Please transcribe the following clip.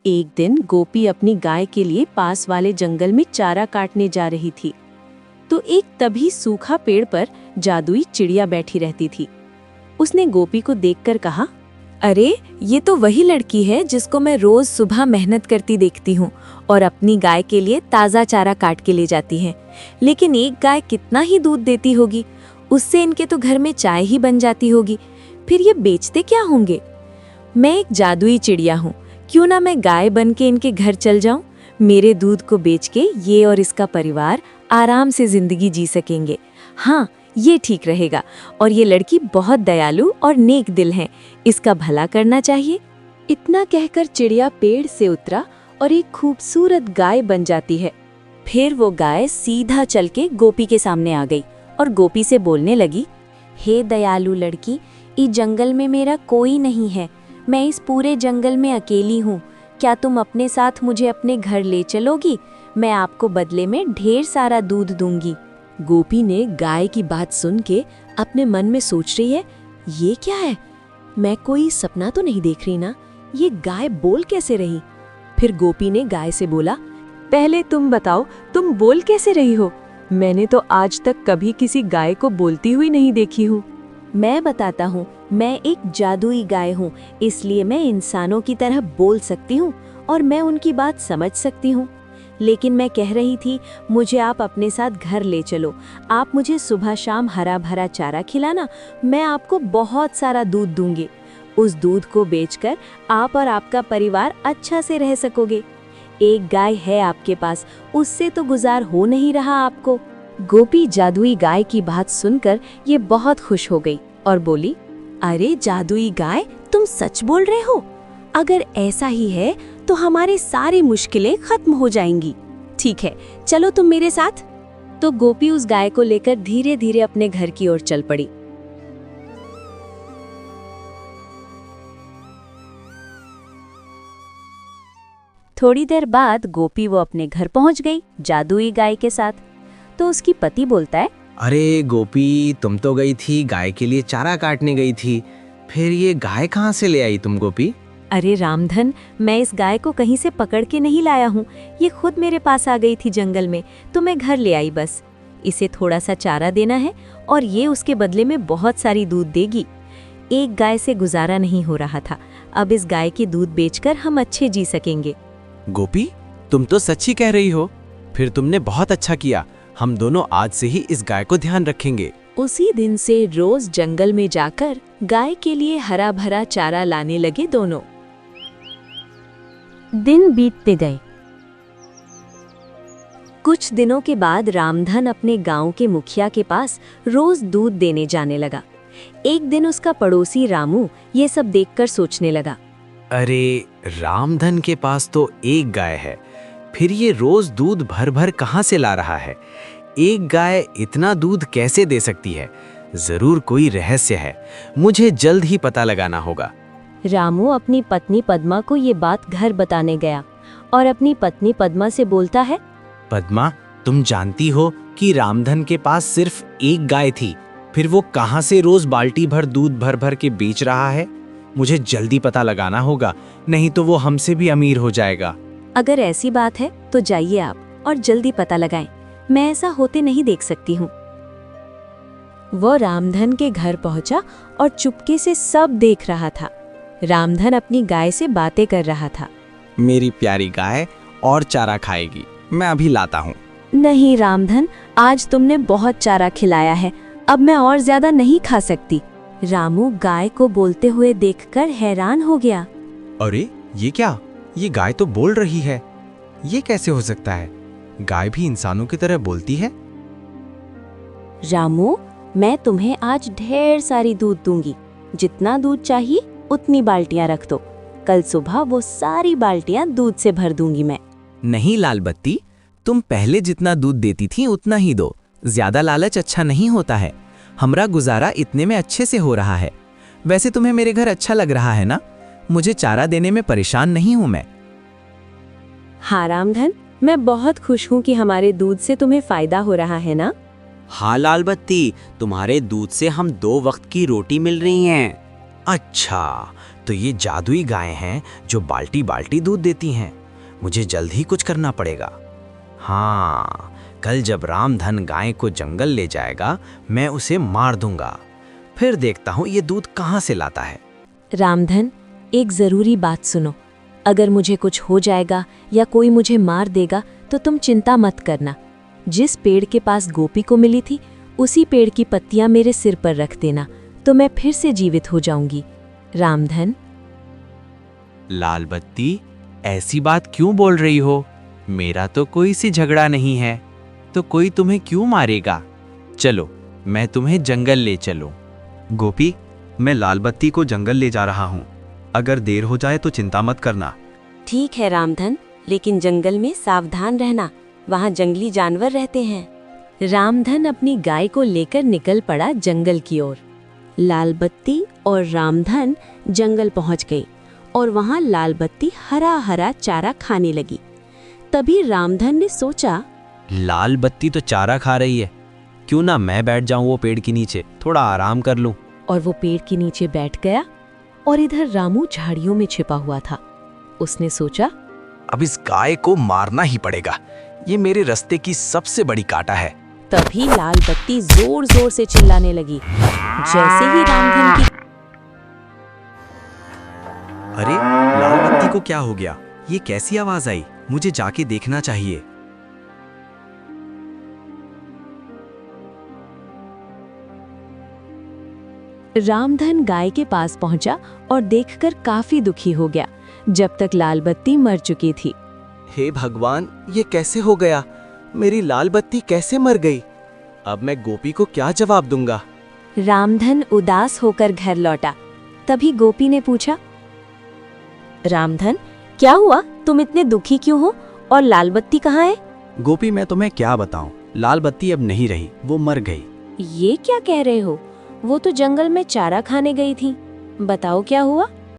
एक दिन गोपी अपनी गाय के लिए पास वाले जंगल में चारा काटने जा रही थी तो एक तभी सूखा पेड़ पर जादुई चिड़िया बैठी रहती थी। उसने गोपी को देखकर कहा, अरे ये तो वही लड़की है जिसको मैं रोज सुबह मेहनत करती देखती हूँ और अपनी गाय के लिए ताज़ा चारा काट के ले जाती है। लेकिन एक गाय कितना ही दूध देती होगी, उससे इनके तो घर में चाय ही बन जाती होगी। फिर ये बेचते क्या होंगे? मैं एक जादुई चिड़िया हूँ, क्यों ना मैं गाय बन के इनके घर चल जाऊं? मेरे दूध को बेच के ये और इसका परिवार आराम से जिंदगी जी सकेंगे। हाँ, ये ठीक रहेगा। और ये लड़की बहुत दयालु और नेक दिल है, इसका भला करना चाहिए। इतना कहकर चिड़िया पेड़ से उतरा और एक खूबसूरत गाय बन जाती है। फिर वो गाय सीधा चल के गोपी के सामने आ गई और गोपी से बोलने लगी, हे दयालु लड़की, इस जंगल में मेरा कोई नहीं है, मैं इस पूरे जंगल में अकेली हूँ। क्या तुम अपने साथ मुझे अपने घर ले चलोगी? मैं आपको बदले में ढेर सारा दूध दूंगी। गोपी ने गाय की बात सुन के अपने मन में सोच रही है, ये क्या है? मैं कोई सपना तो नहीं देख रही ना? ये गाय बोल कैसे रही? फिर गोपी ने गाय से बोला, पहले तुम बताओ, तुम बोल कैसे रही हो? मैंने तो आज तक कभी किसी गाय को बोलती हुई नहीं देखी हूँ। मैं बताता हूँ, मैं एक जादुई गाय हूँ, इसलिए मैं इंसानों की तरह बोल सकती हूँ और मैं उनकी बात समझ सकती हूँ। लेकिन मैं कह रही थी, मुझे आप अपने साथ घर ले चलो। आप मुझे सुबह शाम हरा भरा चारा खिलाना, मैं आपको बहुत सारा दूध दूंगी। उस दूध को बेचकर आप और आपका परिवार अच्छा से रह सकोगे। एक गाय है आपके पास, उससे तो गुजार हो नहीं रहा आपको। गोपी जादुई गाय की बात सुनकर ये बहुत खुश हो गई और बोली, अरे जादुई गाय, तुम सच बोल रहे हो? अगर ऐसा ही है तो हमारे सारी मुश्किलें खत्म हो जाएंगी। ठीक है, चलो तुम मेरे साथ। तो गोपी उस गाय को लेकर धीरे धीरे अपने घर की ओर चल पड़ी। थोड़ी देर बाद गोपी वो अपने घर पहुंच गई जादुई गाय के साथ। तो उसकी पति बोलता है, अरे गोपी, तुम तो गई थी गाय के लिए चारा काटने गई थी, फिर ये गाय कहाँ से ले आई तुम गोपी? अरे रामधन, मैं इस गाय को कहीं से पकड़ के नहीं लाया हूँ, ये खुद मेरे पास आ गई थी जंगल में, तो मैं घर ले आई बस। इसे थोड़ा सा चारा देना है और ये उसके बदले में बहुत सारी दूध देगी। एक गाय से गुजारा नहीं हो रहा था, अब इस गाय की दूध बेचकर हम अच्छे जी सकेंगे। गोपी, तुम तो सच्ची कह रही हो। फिर तुमने बहुत अच्छा किया, हम दोनों आज से ही इस गाय को ध्यान रखेंगे। उसी दिन से रोज जंगल में जाकर गाय के लिए हरा भरा चारा लाने लगे दोनों। दिन बीतते गए। कुछ दिनों के बाद रामधन अपने गांव के मुखिया के पास रोज दूध देने जाने लगा। एक दिन उसका पड़ोसी रामू ये सब देखकर सोचने लगा, अरे रामधन के पास तो एक गाय है, फिर ये रोज दूध भर भर कहाँ से ला रहा है? एक गाय इतना दूध कैसे दे सकती है? जरूर कोई रहस्य है, मुझे जल्द ही पता लगाना होगा। रामू अपनी पत्नी पद्मा को ये बात घर बताने गया और अपनी पत्नी पद्मा से बोलता है, पद्मा, तुम जानती हो कि रामधन के पास सिर्फ एक गाय थी, फिर वो कहाँ से रोज बाल्टी भर दूध भर भर के बेच रहा है? मुझे जल्दी पता लगाना होगा, नहीं तो वो हमसे भी अमीर हो जाएगा। अगर ऐसी बात है तो जाइए आप और जल्दी पता लगाएं, मैं ऐसा होते नहीं देख सकती हूँ। वो रामधन के घर पहुंचा और चुपके से सब देख रहा था। रामधन अपनी गाय से बातें कर रहा था। मेरी प्यारी गाय और चारा खाएगी, मैं अभी लाता हूँ। नहीं रामधन, आज तुमने बहुत चारा खिलाया है, अब मैं और ज्यादा नहीं खा सकती। रामू गाय को बोलते हुए देखकर हैरान हो गया। अरे ये क्या? ये गाय तो बोल रही है, ये कैसे हो सकता है? गाय भी इंसानों की तरह बोलती है? रामू, मैं तुम्हें आज ढेर सारी दूध दूंगी, जितना दूध चाहिए उतनी बाल्टियां रख दो। कल सुबह वो सारी बाल्टियां दूध से भर दूंगी मैं। नहीं लाल बत्ती, तुम पहले जितना दूध देती थी उतना ही दो, ज्यादा लालच अच्छा नहीं होता है। हमारा गुजारा इतने में अच्छे से हो रहा है। वैसे तुम्हें मेरे घर अच्छा लग रहा है ना? मुझे चारा देने में परेशान नहीं हूं मैं। हाँ रामधन, मैं बहुत खुश हूँ कि हमारे दूध से तुम्हें फायदा हो रहा है ना? हाँ लाल बत्ती, तुम्हारे दूध से हम 2 वक्त की रोटी मिल रही हैं। अच्छा, तो ये जादुई गायें हैं जो बाल्टी बाल्टी दूध देती हैं। मुझे जल्द ही कुछ करना पड़ेगा। हाँ, कल जब रामधन गाय को जंगल ले जाएगा, मैं उसे मार दूंगा। फिर देखता हूँ ये दूध कहाँ से लाता है। रामधन, एक जरूरी बात सुनो। अगर मुझे कुछ हो जाएगा या कोई मुझे मार देगा तो तुम चिंता मत करना। जिस पेड़ के पास गोपी को मिली थी उसी पेड़ की पत्तियां मेरे सिर पर रख देना, तो मैं फिर से जीवित हो जाऊंगी। रामधन। लाल बत्ती, ऐसी बात क्यों बोल रही हो? मेरा तो कोई सी झगड़ा नहीं है, तो कोई तुम्हें क्यों मारेगा? चलो, मैं तुम्हें जंगल ले चलूं। गोपी, मैं लाल बत्ती को जंगल ले जा रहा हूँ। अगर देर हो जाए तो चिंता मत करना। ठीक है रामधन, लेकिन जंगल में सावधान रहना, वहाँ जंगली जानवर रहते हैं। रामधन अपनी गाय को लेकर निकल पड़ा जंगल की ओर। लाल बत्ती और रामधन जंगल पहुँच गई और वहाँ लाल बत्ती हरा हरा चारा खाने लगी। तभी रामधन ने सोचा, लाल बत्ती तो चारा खा रही है, क्यों ना मैं बैठ जाऊं वो पेड़ के नीचे, थोड़ा आराम कर लूं। और वो पेड़ के नीचे बैठ गया और इधर रामू झाड़ियों में छिपा हुआ था। उसने सोचा, अब इस गाय को मारना ही पड़ेगा, ये मेरे रास्ते की सबसे बड़ी कांटा है। तभी लाल बत्ती जोर जोर से चिल्लाने लगी। जैसे ही रामधन की अरे, लाल बत्ती को क्या हो गया? ये कैसी आवाज आई? मुझे जाके देखना चाहिए। रामधन गाय के पास पहुंचा और देखकर काफी दुखी हो गया, जब तक लाल बत्ती मर चुकी थी। हे भगवान, ये कैसे हो गया? मेरी लाल बत्ती कैसे मर गई? अब मैं गोपी को क्या जवाब दूंगा? रामधन उदास होकर घर लौटा। तभी गोपी ने पूछा, रामधन, क्या हुआ? तुम इतने दुखी क्यों हो? और लाल बत्ती कहाँ है? गोपी, मैं तुम्हें क्या बताऊं, लाल बत्ती अब नहीं रही, वो मर गई। ये क्या कह रहे हो? वो तो जंगल में चारा खाने गई थी। बताओ क्या हुआ?